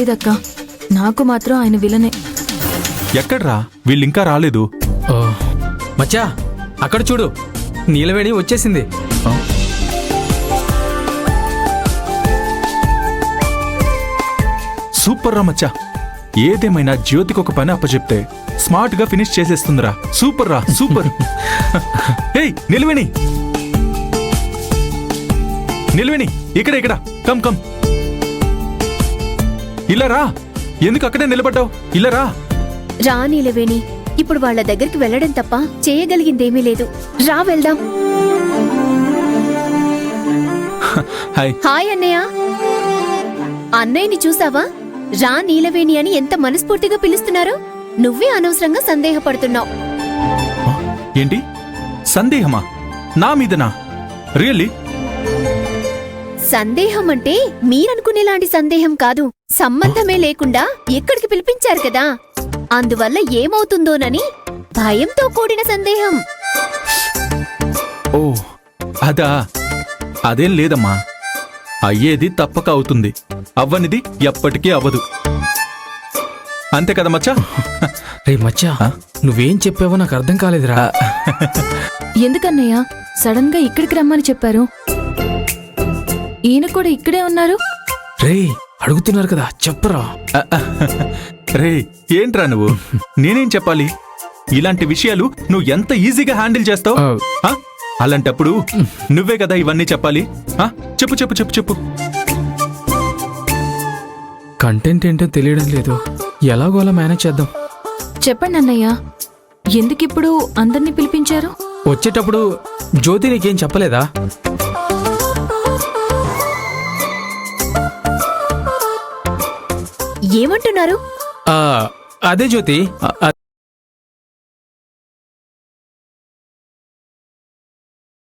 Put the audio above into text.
లేదక్కా, నాకు మాత్రం ఆయన విలనే. ఎక్కడ్రా వీళ్ళింకా రాలేదు? మచ్చా అక్కడ చూడు, నీలవేణి వచ్చేసింది. సూపర్ రా మచ్చా. ఏదేమైనా జ్యోతికి ఒక పని అప్పచెప్తే స్మార్ట్ గా ఫినిష్ చేసేస్తుందిరా. సూపర్ రా, సూపర్. హే నిలవేణి, నిలవేణి, ఇక్కడ ఇక్కడ, కమ్ కమ్. ఇలా రా. ఎందుకు అక్కడే నిలబడ్డావు? ఇలా రా. రా నీలవేణి, ఇప్పుడు వాళ్ళ దగ్గరికి వెళ్ళడం తప్ప చేయగలిగిందేమీ లేదు. రా వెళ్దాం. హాయ్. హాయ్ అన్నయ్య. అన్నయ్యని చూసావా? రా నీలవేణి అని ఎంత మనస్ఫూర్తిగా పిలుస్తున్నారు. నువ్వే అనవసరంగా సందేహపడుతున్నావు. ఏంటి సందేహమా? నా మీదనా? రియల్లీ? సందేహం అంటే మీరనుకునేలాంటి సందేహం కాదు. సంబంధమే లేకుండా ఎక్కడికి పిలిపించారు కదా, అందువల్ల ఏమవుతుందోనని భయంతో కూడిన సందేహం. ఓ అదా? అదేం లేదమ్మా. అయ్యేది తప్పక అవుతుంది, అవ్వనిది ఎప్పటికీ అవ్వదు. అంతే కదా మచ్చా? రే మచ్చా, నువ్వేం చెప్పావో నాకు అర్థం కాలేదురా. ఎందుకన్నయ్య సడన్ గా ఇక్కడికి రమ్మని చెప్పారు? ఈయన కూడా ఇక్కడే ఉన్నారు. రే అడుగుతున్నారు కదా, చెప్పరా. రే ఏంట్రా నువ్వు? నేనేం చెప్పాలి? ఇలాంటి విషయాలు నువ్వు ఎంత ఈజీగా హ్యాండిల్ చేస్తావు. అలాంటప్పుడు నువ్వే కదా ఇవన్నీ చెప్పాలి. చెప్పు చెప్పు చెప్పు చెప్పు. కంటెంట్ ఏంటో తెలియడం లేదు, ఎలాగోలా మేనేజ్ చేద్దాం. చెప్పండి అన్నయ్య, ఎందుకిప్పుడు అందర్నీ పిలిపించారు? వచ్చేటప్పుడు జ్యోతి నీకేం చెప్పలేదా? ఏమంటున్నారు? అదే జ్యోతి,